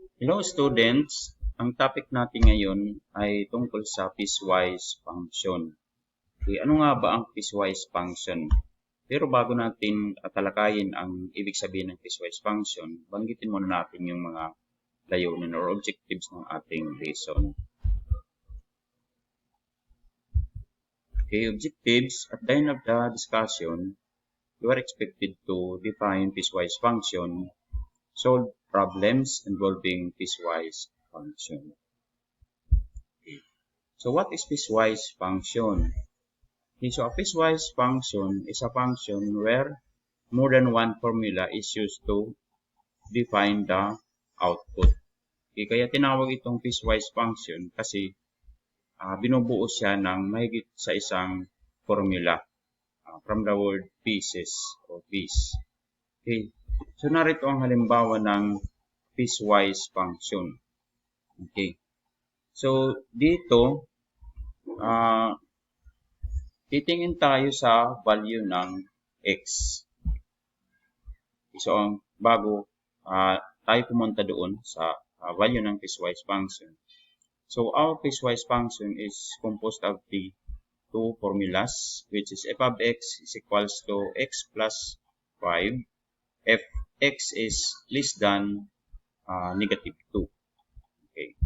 Hello students! Ang topic natin ngayon ay tungkol sa piecewise function. Okay, ano nga ba ang piecewise function? Pero bago natin talakayin ang ibig sabihin ng piecewise function, banggitin muna natin yung mga layunin or objectives ng ating lesson. Okay, objectives. At the end of the discussion, you are expected to define piecewise function, solve problems involving piecewise function. Okay. So what is piecewise function? Okay, so a piecewise function is a function where more than one formula is used to define the output. Okay, kaya tinawag itong piecewise function kasi binubuo siya ng mahigit sa isang formula from the word pieces or piece. Okay, so narito ang halimbawa ng piecewise function. Okay, so dito titingin tayo sa value ng x. So, bago tayo pumunta doon sa value ng piecewise function. So, our piecewise function is composed of the two formulas, which is f of x is equals to x plus 5 if x is less than negative 2. Okay.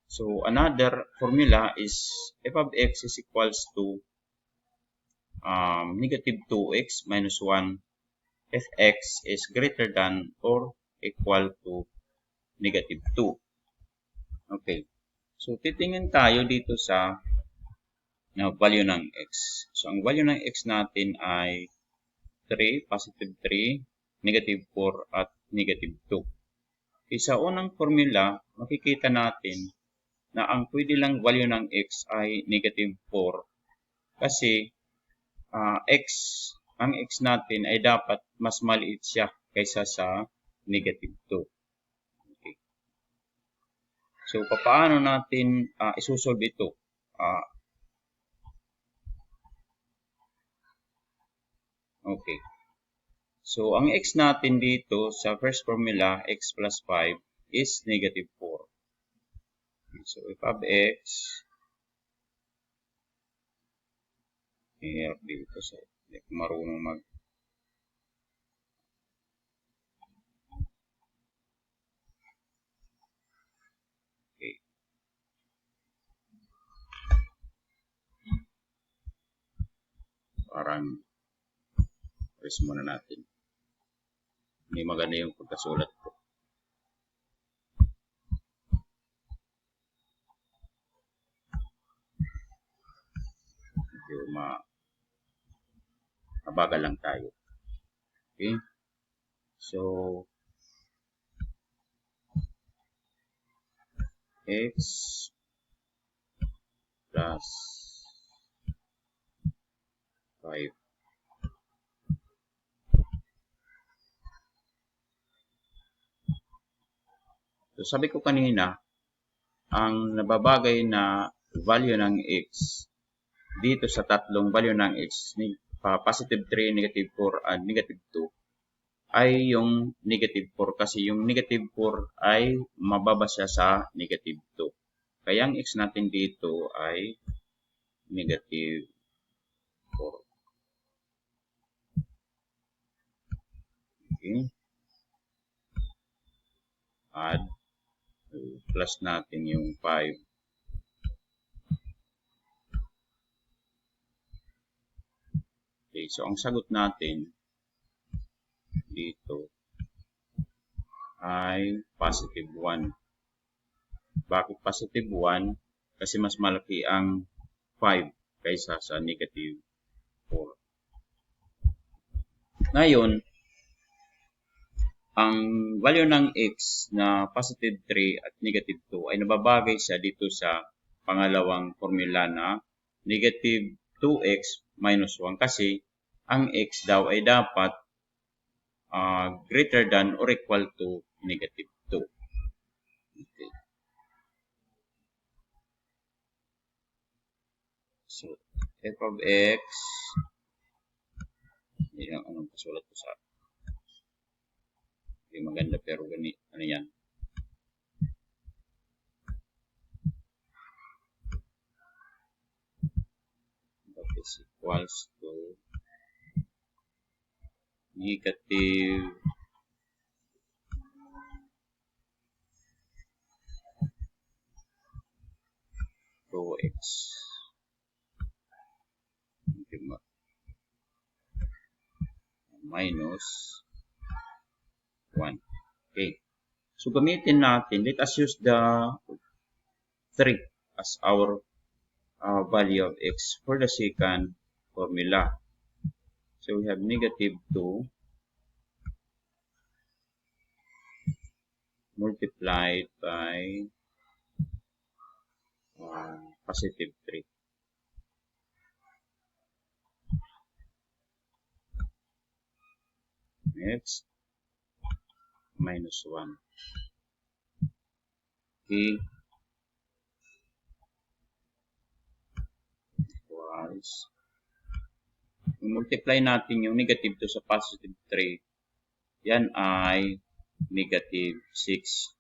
So, another formula is f of x is equals to negative 2x minus 1 if x is greater than or equal to negative 2. Okay. So, titingin tayo dito sa value ng x. So, ang value ng x natin ay 3, positive 3, negative 4, at negative 2. Okay, sa unang formula, makikita natin na ang pwede lang value ng x ay negative 4 kasi ang x natin ay dapat mas maliit siya kaysa sa negative 2. Okay. So, paano natin isusolve ito? Okay. So, ang x natin dito sa first formula, x plus 5, is negative 4. Okay, so, f of x, hirap dito sa hindi ko marunong mag okay. Parang press muna natin. Hindi maganda yung pagkasulat ko. Medyo mabagal lang tayo. Okay. So, x plus 5. So, sabi ko kanina, ang nababagay na value ng x dito sa tatlong value ng x, positive 3, negative 4, and negative 2, ay yung negative 4 kasi yung negative 4 ay mababa siya sa negative 2. Kaya ang x natin dito ay negative 4. Okay. Add. Plus natin yung 5. Okay, so ang sagot natin dito ay positive 1. Bakit positive 1? Kasi mas malaki ang 5 kaysa sa negative 4. Ngayon, ang value ng x na positive 3 at negative 2 ay nababagay siya dito sa pangalawang formula na negative 2x minus 1 kasi ang x daw ay dapat greater than or equal to negative 2. Okay. So, f of x, yan ang anong pasulat ko sa hindi maganda pero ganito, ano yan? negative 2x minus 1. Okay. So, gamitin natin, let us use the 3 as our value of x for the second formula. So, we have negative 2 multiplied by positive 3. Next, minus 1. Okay. Equals. I-multiply natin yung negative 2 sa positive 3. Yan ay negative 6.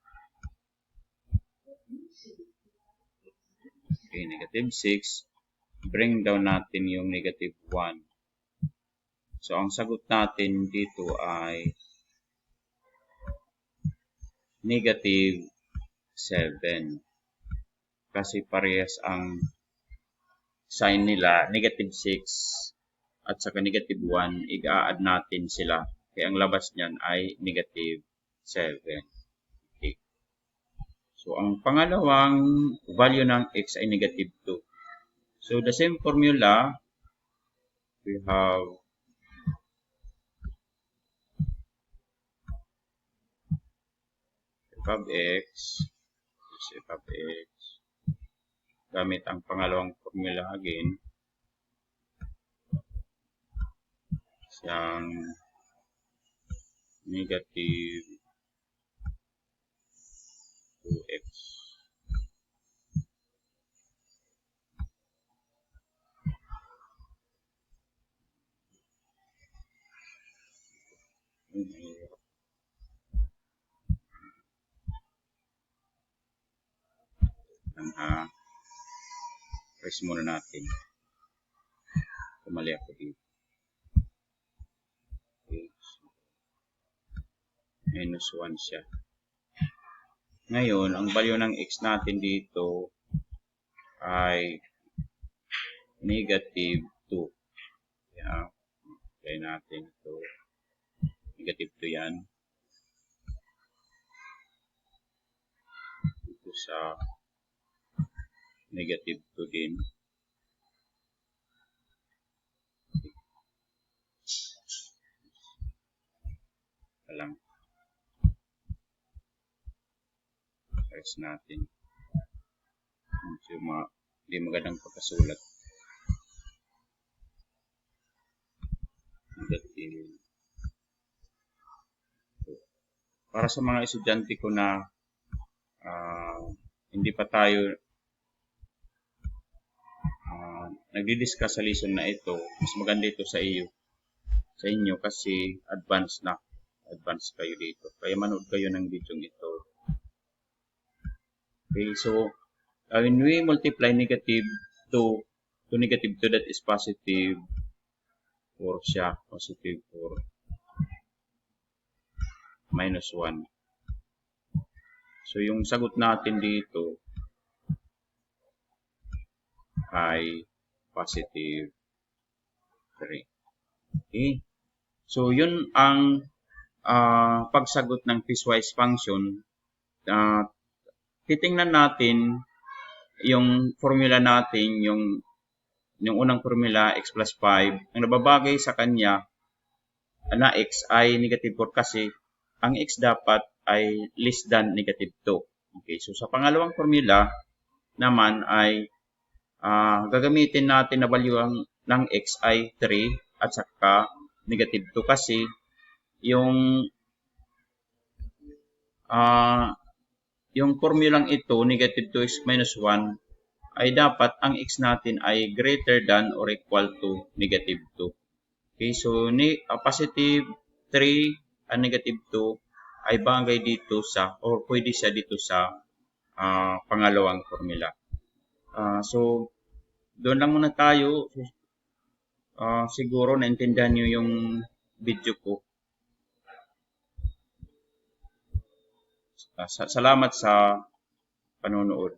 Okay, negative 6. Bring down natin yung negative 1. So, ang sagot natin dito ay negative 7. Kasi parehas ang sign nila, negative 6 at saka negative 1, i-add natin sila. Kaya ang labas niyan ay negative 7. Okay. So, ang pangalawang value ng x ay negative 2. So, the same formula, we have f of x is f of x. Gamit ang pangalawang formula again. Siyang negative 2x. Press muna natin. Kumali ako dito. Okay. Minus 1 siya. Ngayon, ang value ng x natin dito ay negative 2. Yeah. Try natin ito. Negative 2 yan. Dito sa negative 2 din. Lang. Press natin. Hindi magandang pagkasulat. Negative. Para sa mga estudyante ko na hindi pa tayo nagdi-discuss sa lesson na ito, mas maganda ito sa inyo kasi advanced kayo dito. Kaya manood kayo ng video ito. Okay, so when we multiply negative 2 to negative 2, that is positive 4 siya. Positive 4 minus 1. So yung sagot natin dito ay positive 3. Okay. So yun ang pagsagot ng piecewise function. Titingnan natin yung formula natin, yung unang formula, x plus 5. Ang nababagay sa kanya na x ay negative 4 kasi ang x dapat ay less than negative 2. Okay, so sa pangalawang formula naman ay gagamitin natin na value ng x ay 3 at saka negative 2 kasi yung formulang ito, negative 2x minus 1, ay dapat ang x natin ay greater than or equal to negative 2. Okay, so positive 3 and negative 2 ay bagay dito or pwede siya dito sa pangalawang formula. So, doon lang muna tayo. Siguro naintindihan nyo yung video ko. Salamat sa panonood.